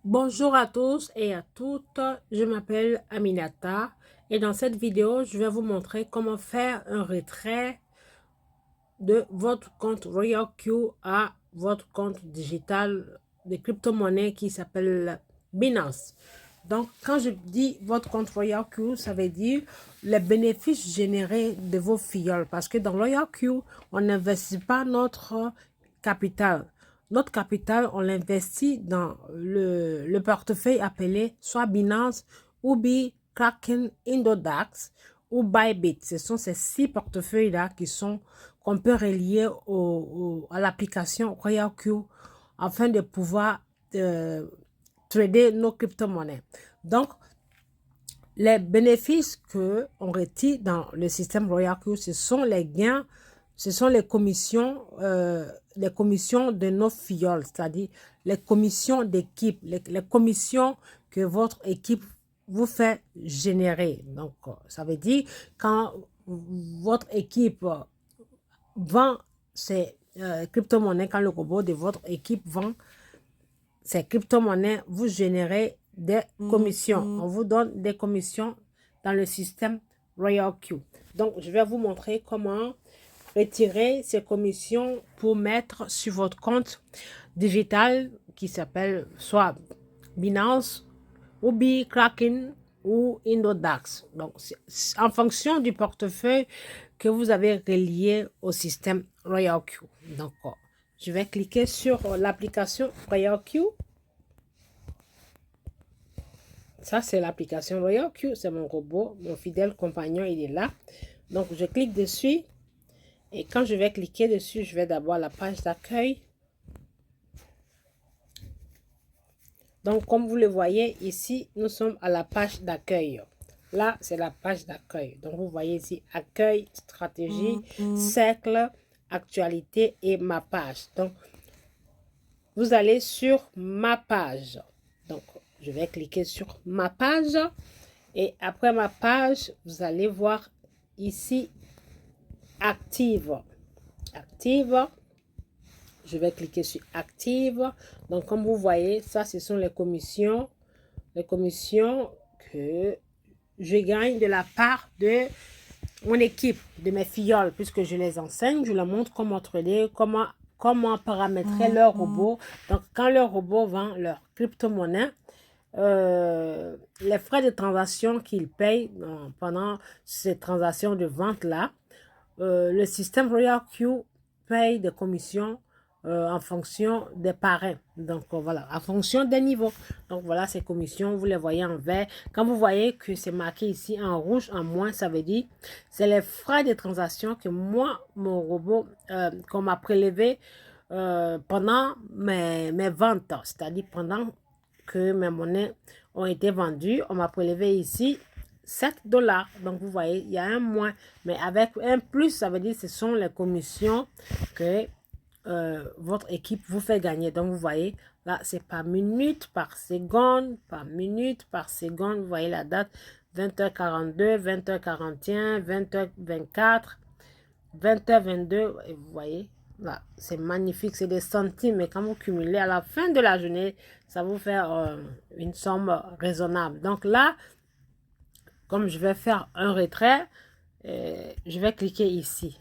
Bonjour à tous et à toutes, je m'appelle Aminata et dans cette vidéo, je vais vous montrer comment faire un retrait de votre compte Royal Q à votre compte digital de crypto-monnaie qui s'appelle Binance. Donc, quand je dis votre compte Royal Q, ça veut dire les bénéfices générés de vos filleuls. Parce que dans Royal Q, on n'investit pas notre capital. Notre capital, on l'investit dans le portefeuille appelé soit Binance, Ubi, Kraken, Indodax ou Bybit. Ce sont ces 6 portefeuilles-là qu'on peut relier à l'application Royal Q afin de pouvoir trader nos crypto-monnaies. Donc, les bénéfices que on retire dans le système Royal Q, ce sont les gains, ce sont les commissions de nos filleuls, c'est-à-dire les commissions d'équipe, les commissions que votre équipe vous fait générer. Donc, ça veut dire quand votre équipe vend ses crypto-monnaies, quand le robot de votre équipe vend ces crypto-monnaies, vous générez des commissions. On vous donne des commissions dans le système Royal Q. Donc, je vais vous montrer comment retirer ces commissions pour mettre sur votre compte digital qui s'appelle soit Binance, Ubi, Kraken ou Indodax. Donc, en fonction du portefeuille que vous avez relié au système Royal Q. Donc, je vais cliquer sur l'application Royal Q. Ça, c'est l'application Royal Q. C'est mon robot, mon fidèle compagnon, il est là. Donc, je clique dessus. Et quand je vais cliquer dessus, je vais d'abord à la page d'accueil. Donc, comme vous le voyez ici, nous sommes à la page d'accueil. Là, c'est la page d'accueil. Donc, vous voyez ici, accueil, stratégie, cercle, actualité et ma page. Donc, vous allez sur ma page. Donc, je vais cliquer sur ma page. Et après ma page, vous allez voir ici, active. Active. Je vais cliquer sur active. Donc, comme vous voyez, ça, ce sont les commissions que je gagne de la part de mon équipe, de mes filleuls, puisque je les enseigne, je leur montre comment trader, comment paramétrer leur robot. Donc, quand leur robot vend leur crypto-monnaie, les frais de transaction qu'ils payent pendant ces transactions de vente-là, le système Royal Q paye des commissions en fonction des parrains. Donc, voilà, en fonction des niveaux. Donc, voilà, ces commissions, vous les voyez en vert. Quand vous voyez que c'est marqué ici en rouge, en moins, ça veut dire c'est les frais de transaction que moi, mon robot, qu'on m'a prélevé pendant mes ventes. C'est-à-dire pendant que mes monnaies ont été vendues, on m'a prélevé ici 7 $. Donc, vous voyez, il y a un moins. Mais avec un plus, ça veut dire que ce sont les commissions que votre équipe vous fait gagner. Donc, vous voyez, là, c'est par minute, par seconde, par minute, par seconde. Vous voyez la date, 20h42, 20h41, 20h24, 20h22. Et vous voyez, là, c'est magnifique, c'est des centimes. Mais quand vous cumulez à la fin de la journée, ça vous fait une somme raisonnable. Donc là, comme je vais faire un retrait, je vais cliquer ici.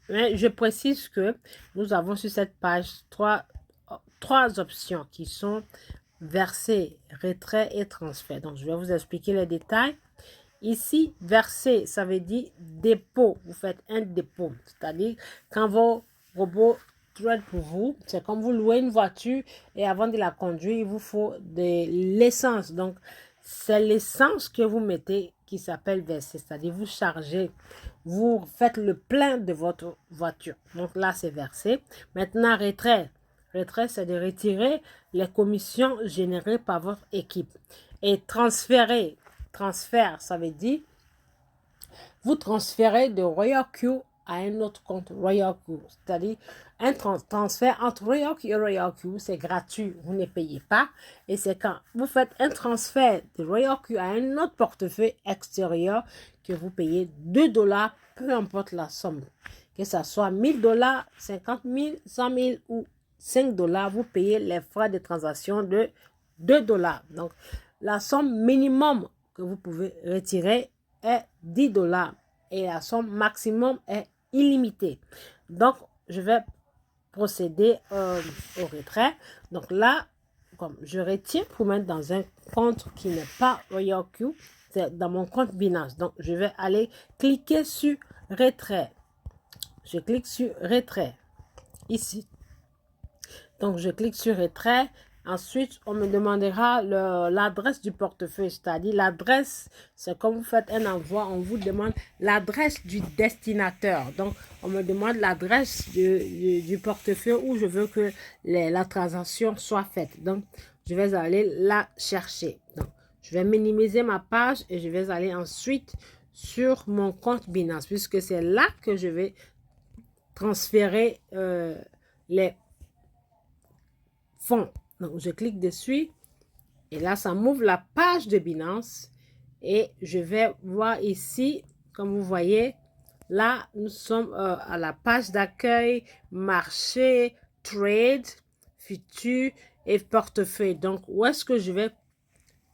Mais je précise que nous avons sur cette page trois options qui sont verser, retrait et transfert. Donc, je vais vous expliquer les détails. Ici, verser, ça veut dire dépôt. Vous faites un dépôt. C'est-à-dire, quand vos robots trade pour vous, c'est comme vous louez une voiture et avant de la conduire, il vous faut de l'essence. Donc, c'est l'essence que vous mettez qui s'appelle verser. C'est-à-dire, vous chargez, vous faites le plein de votre voiture. Donc là, c'est versé. Maintenant, retrait. Retrait, c'est de retirer les commissions générées par votre équipe. Et transférer. Transfert, ça veut dire vous transférez de Royal Q à un autre compte Royal Q. C'est-à-dire un transfert entre Royal Q et Royal Q, c'est gratuit, vous ne payez pas. Et c'est quand vous faites un transfert de Royal Q à un autre portefeuille extérieur que vous payez 2 $, peu importe la somme. Que ce soit 1000 $, 50 000, 100 000 ou 5 $, vous payez les frais de transaction de $2. Donc, la somme minimum que vous pouvez retirer est $10 et la somme maximum est illimitée. Donc, je vais procéder au retrait. Donc là, comme je retire pour mettre dans un compte qui n'est pas RoyalQ, c'est dans mon compte Binance. Donc, je vais aller cliquer sur retrait. Je clique sur retrait ici. Donc, je clique sur retrait. Ensuite, on me demandera l'adresse du portefeuille, c'est-à-dire l'adresse, c'est comme vous faites un envoi, on vous demande l'adresse du destinataire. Donc, on me demande l'adresse du portefeuille où je veux que la transaction soit faite. Donc, je vais aller la chercher. Donc, je vais minimiser ma page et je vais aller ensuite sur mon compte Binance, puisque c'est là que je vais transférer les fonds. Donc, je clique dessus et là, ça m'ouvre la page de Binance et je vais voir ici, comme vous voyez, là, nous sommes à la page d'accueil, marché, trade, futur et portefeuille. Donc, où est-ce que je vais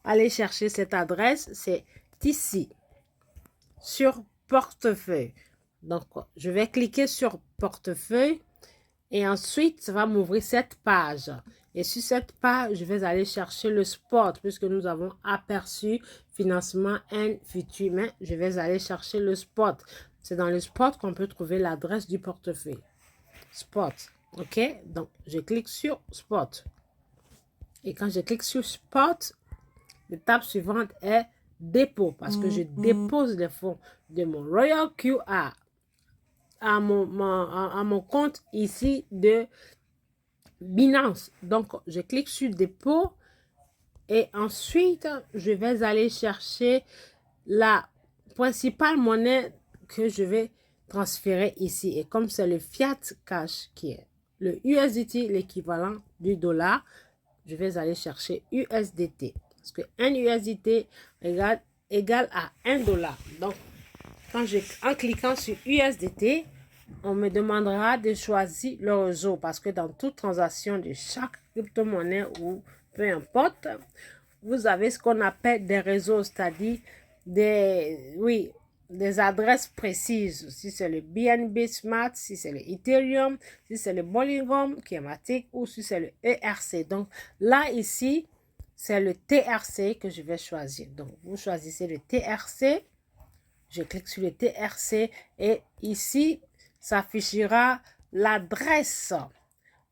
aller chercher cette adresse? C'est ici, sur portefeuille. Donc, je vais cliquer sur portefeuille et ensuite, ça va m'ouvrir cette page. Et sur cette page, je vais aller chercher le spot puisque nous avons aperçu financement and futur. Mais je vais aller chercher le spot. C'est dans le spot qu'on peut trouver l'adresse du portefeuille. Spot. OK? Donc, je clique sur spot. Et quand je clique sur spot, l'étape suivante est dépôt parce que je dépose les fonds de mon RoyalQ à mon compte ici de Binance. Donc, je clique sur dépôt et ensuite, je vais aller chercher la principale monnaie que je vais transférer ici. Et comme c'est le Fiat Cash qui est le USDT, l'équivalent du dollar, je vais aller chercher USDT. Parce que un USDT égale à $1. Donc, en cliquant sur USDT, on me demandera de choisir le réseau parce que dans toute transaction de chaque crypto-monnaie ou peu importe, vous avez ce qu'on appelle des réseaux, c'est-à-dire des adresses précises. Si c'est le BNB Smart, si c'est le Ethereum, si c'est le Polygon qui est Matic ou si c'est le ERC. Donc là, ici, c'est le TRC que je vais choisir. Donc, vous choisissez le TRC. Je clique sur le TRC et ici, s'affichera l'adresse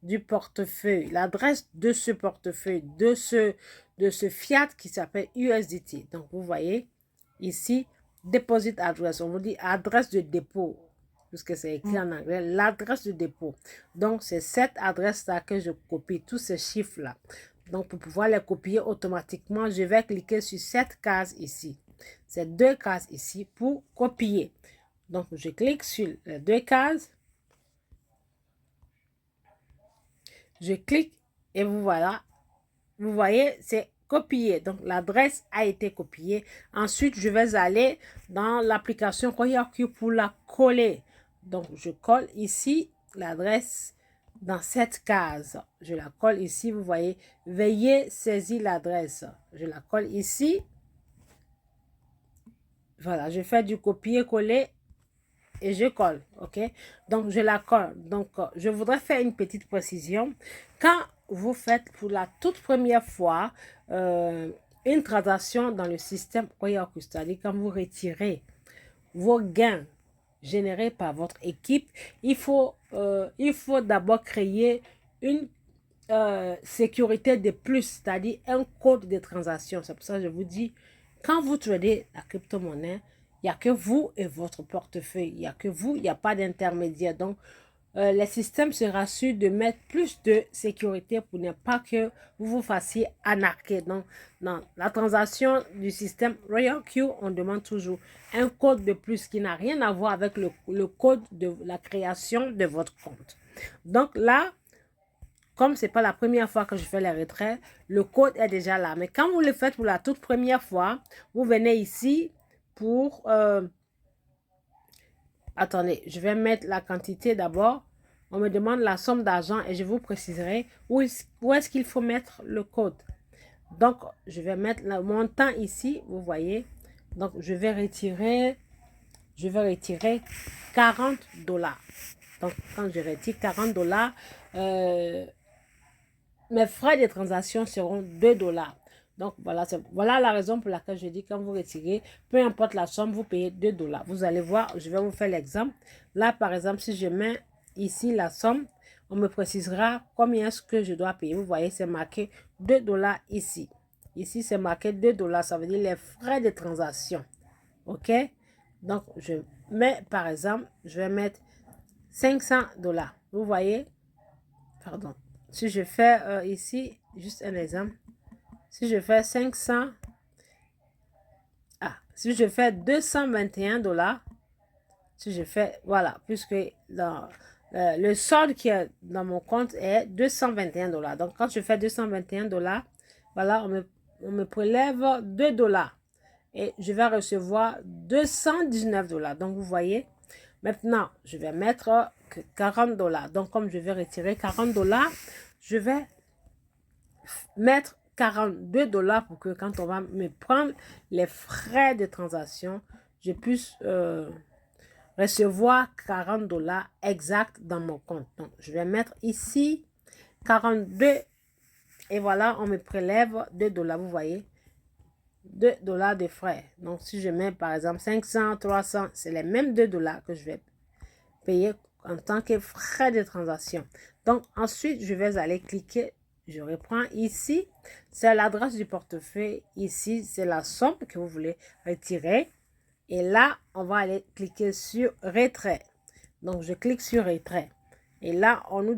du portefeuille, l'adresse de ce portefeuille, de ce fiat qui s'appelle USDT. Donc, vous voyez ici, deposit address. On vous dit adresse de dépôt, puisque c'est écrit en anglais, l'adresse de dépôt. Donc, c'est cette adresse-là que je copie, tous ces chiffres-là. Donc, pour pouvoir les copier automatiquement, je vais cliquer sur cette case ici. Ces deux cases ici pour copier. Donc, je clique sur les deux cases. Je clique et vous voilà. Vous voyez, c'est copié. Donc, l'adresse a été copiée. Ensuite, je vais aller dans l'application RoyalQ pour la coller. Donc, je colle ici l'adresse dans cette case. Je la colle ici. Vous voyez, veuillez saisir l'adresse. Je la colle ici. Voilà, je fais du copier-coller et je colle, ok? Donc, je la colle. Donc, je voudrais faire une petite précision. Quand vous faites pour la toute première fois une transaction dans le système RoyalQ, c'est-à-dire quand vous retirez vos gains générés par votre équipe, il faut d'abord créer une sécurité de plus, c'est-à-dire un code de transaction. C'est pour ça que je vous dis, quand vous tradez la crypto-monnaie, il n'y a que vous et votre portefeuille. Il n'y a que vous, il n'y a pas d'intermédiaire. Donc, les systèmes se rassurent de mettre plus de sécurité pour ne pas que vous vous fassiez arnaquer. Donc, dans la transaction du système RoyalQ, on demande toujours un code de plus qui n'a rien à voir avec le code de la création de votre compte. Donc là, comme ce n'est pas la première fois que je fais les retraits, le code est déjà là. Mais quand vous le faites pour la toute première fois, vous venez ici pour... attendez, je vais mettre la quantité d'abord. On me demande la somme d'argent et je vous préciserai où est-ce qu'il faut mettre le code. Donc, je vais mettre le montant ici, vous voyez. Donc, je vais retirer 40 $. Donc, quand je retire 40 $, mes frais de transaction seront 2 $. Donc, voilà la raison pour laquelle je dis quand vous retirez, peu importe la somme, vous payez 2 $. Vous allez voir, je vais vous faire l'exemple. Là, par exemple, si je mets ici la somme, on me précisera combien est-ce que je dois payer. Vous voyez, c'est marqué 2 $ ici. Ici, c'est marqué 2 $. Ça veut dire les frais de transaction. OK? Donc, je mets, par exemple, je vais mettre 500 $. Vous voyez? Pardon. Si je fais ici, juste un exemple. Si je fais 500, si je fais 221 $, si je fais, voilà, puisque le solde qui est dans mon compte est 221 $. Donc, quand je fais 221 $, voilà, on me prélève 2 $. Et je vais recevoir 219 $. Donc, vous voyez, maintenant, je vais mettre 40 $. Donc, comme je vais retirer 40 $, je vais mettre 42 $ pour que quand on va me prendre les frais de transaction, je puisse recevoir 40 $ exact dans mon compte. Donc, je vais mettre ici 42 et voilà, on me prélève 2 $. Vous voyez, 2 $ de frais. Donc, si je mets par exemple 500, 300, c'est les mêmes 2 $ que je vais payer en tant que frais de transaction. Donc, ensuite, je vais aller cliquer. Je reprends ici. C'est l'adresse du portefeuille. Ici, c'est la somme que vous voulez retirer. Et là, on va aller cliquer sur retrait. Donc, je clique sur retrait. Et là, on me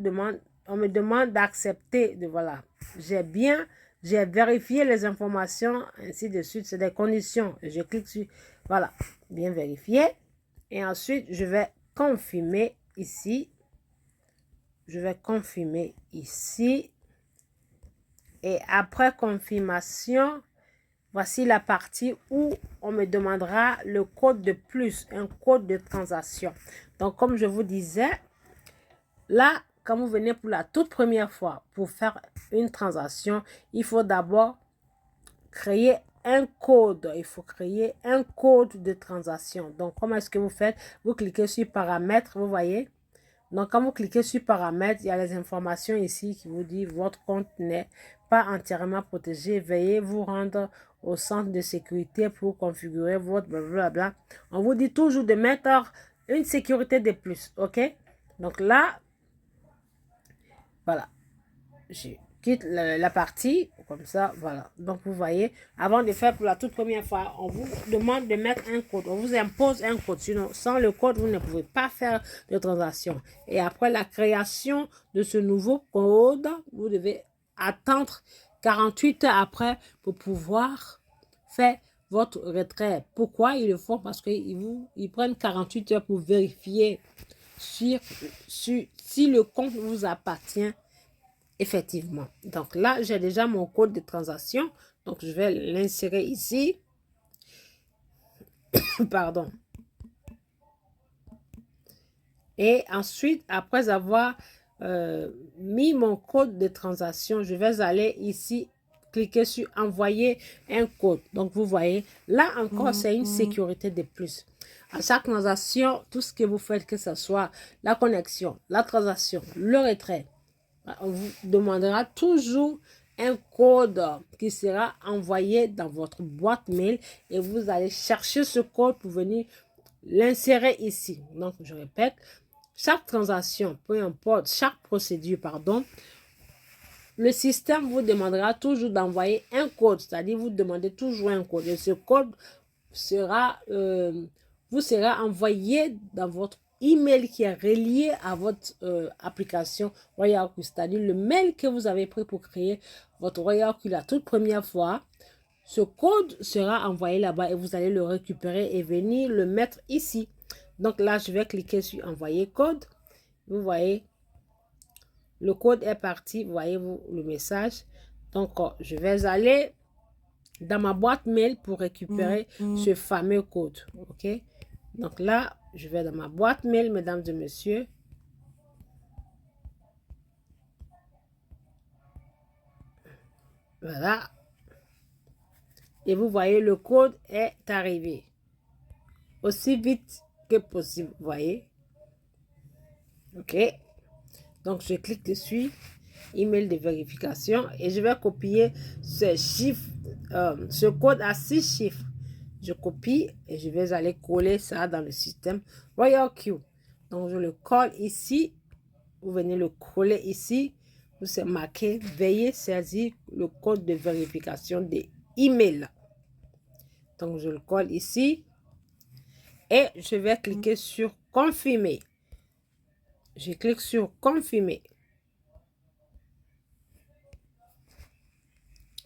demande d'accepter. Voilà. J'ai vérifié les informations, ainsi de suite. C'est des conditions. Je clique sur, voilà, bien vérifié. Et ensuite, je vais confirmer ici. Je vais confirmer ici. Et après confirmation, voici la partie où on me demandera le code de plus, un code de transaction. Donc, comme je vous disais, là, quand vous venez pour la toute première fois pour faire une transaction, il faut d'abord créer un code. Il faut créer un code de transaction. Donc, comment est-ce que vous faites? Vous cliquez sur paramètres, vous voyez. Donc, quand vous cliquez sur paramètres, il y a les informations ici qui vous disent votre compte n'est pas entièrement protégé. Veuillez vous rendre au centre de sécurité pour configurer votre blablabla. On vous dit toujours de mettre une sécurité de plus. OK? Donc là, voilà. Je quitte la partie comme ça, voilà. Donc vous voyez, avant de faire pour la toute première fois, on vous demande de mettre un code, on vous impose un code, sinon sans le code vous ne pouvez pas faire de transaction. Et après la création de ce nouveau code, vous devez attendre 48 heures après pour pouvoir faire votre retrait. Pourquoi ils le font? Parce qu'ils prennent 48 heures pour vérifier si le compte vous appartient effectivement. Donc là, j'ai déjà mon code de transaction. Donc, je vais l'insérer ici. Pardon. Et ensuite, après avoir mis mon code de transaction, je vais aller ici, cliquer sur envoyer un code. Donc, vous voyez, là encore, c'est une sécurité de plus. À chaque transaction, tout ce que vous faites, que ce soit la connexion, la transaction, le retrait, on vous demandera toujours un code qui sera envoyé dans votre boîte mail et vous allez chercher ce code pour venir l'insérer ici. Donc, je répète, chaque transaction, peu importe, chaque procédure, pardon, le système vous demandera toujours d'envoyer un code, c'est-à-dire vous demandez toujours un code et ce code vous sera envoyé dans votre email qui est relié à votre application RoyalQ, c'est-à-dire le mail que vous avez pris pour créer votre RoyalQ la toute première fois. Ce code sera envoyé là-bas et vous allez le récupérer et venir le mettre ici. Donc là, je vais cliquer sur envoyer code. Vous voyez, le code est parti. Vous voyez le message. Donc, je vais aller dans ma boîte mail pour récupérer ce fameux code. OK? Donc là, je vais dans ma boîte mail, mesdames et messieurs. Voilà. Et vous voyez, le code est arrivé. Aussi vite que possible, vous voyez. OK. Donc, je clique dessus. Email de vérification. Et je vais copier ce chiffre, ce code à 6 chiffres. Je copie et je vais aller coller ça dans le système RoyalQ. Donc, je le colle ici. Vous venez le coller ici. Vous c'est marqué, veuillez saisir le code de vérification des emails. Donc, je le colle ici. Et je vais cliquer sur confirmer. Je clique sur confirmer.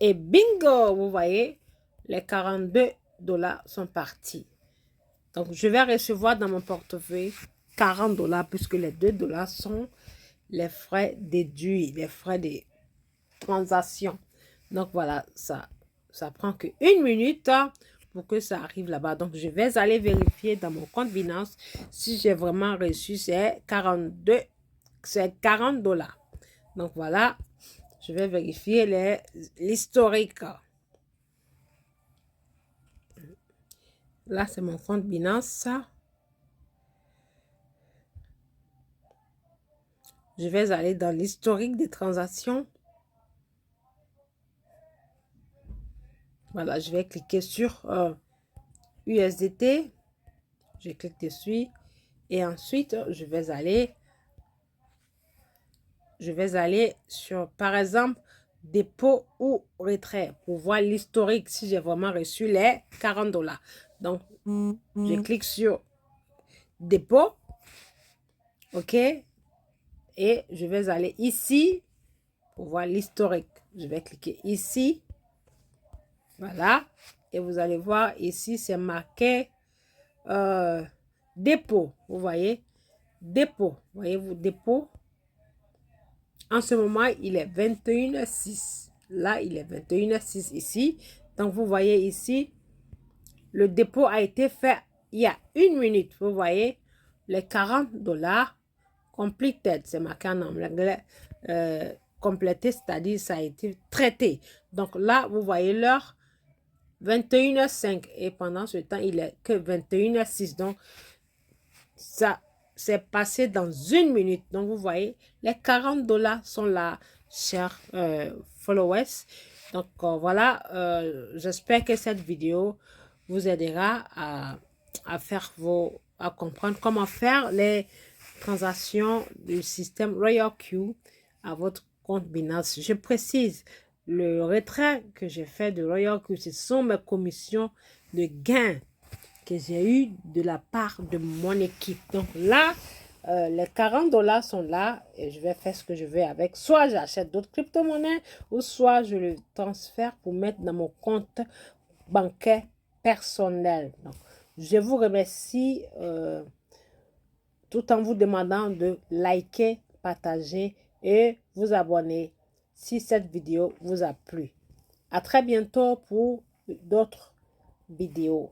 Et bingo, vous voyez, les 42 $ sont partis. Donc, je vais recevoir dans mon portefeuille 40 $ puisque les 2 $ sont les frais déduits, les frais de transaction. Donc, voilà, ça prend que 1 minute pour que ça arrive là-bas. Donc, je vais aller vérifier dans mon compte Binance si j'ai vraiment reçu ces 40 $. Donc, voilà, je vais vérifier l'historique. Là, c'est mon compte Binance. Je vais aller dans l'historique des transactions. Voilà, je vais cliquer sur USDT. Je clique dessus. Et ensuite, je vais aller sur, par exemple, dépôt ou retrait pour voir l'historique si j'ai vraiment reçu les 40 $. Donc, je clique sur dépôt. OK. Et je vais aller ici pour voir l'historique. Je vais cliquer ici. Voilà. Et vous allez voir ici, c'est marqué dépôt. Vous voyez? Dépôt. Voyez-vous, dépôt. En ce moment, il est 21h06. Là, il est 21h06 ici. Donc, vous voyez ici, le dépôt a été fait il y a 1 minute. Vous voyez, les 40 $ completed. C'est marqué en anglais. Complété, c'est-à-dire ça a été traité. Donc là, vous voyez l'heure, 21h05. Et pendant ce temps, il est que 21h06. Donc, ça s'est passé dans 1 minute. Donc, vous voyez, les 40 $ sont là, chers followers. Donc, voilà, j'espère que cette vidéo vous aidera à comprendre comment faire les transactions du système RoyalQ à votre compte Binance. Je précise, le retrait que j'ai fait de RoyalQ, ce sont mes commissions de gains que j'ai eu de la part de mon équipe. Donc là, les 40 $ sont là et je vais faire ce que je veux avec. Soit j'achète d'autres crypto-monnaies ou soit je le transfère pour mettre dans mon compte bancaire personnel. Donc, je vous remercie tout en vous demandant de liker, partager et vous abonner si cette vidéo vous a plu. À très bientôt pour d'autres vidéos.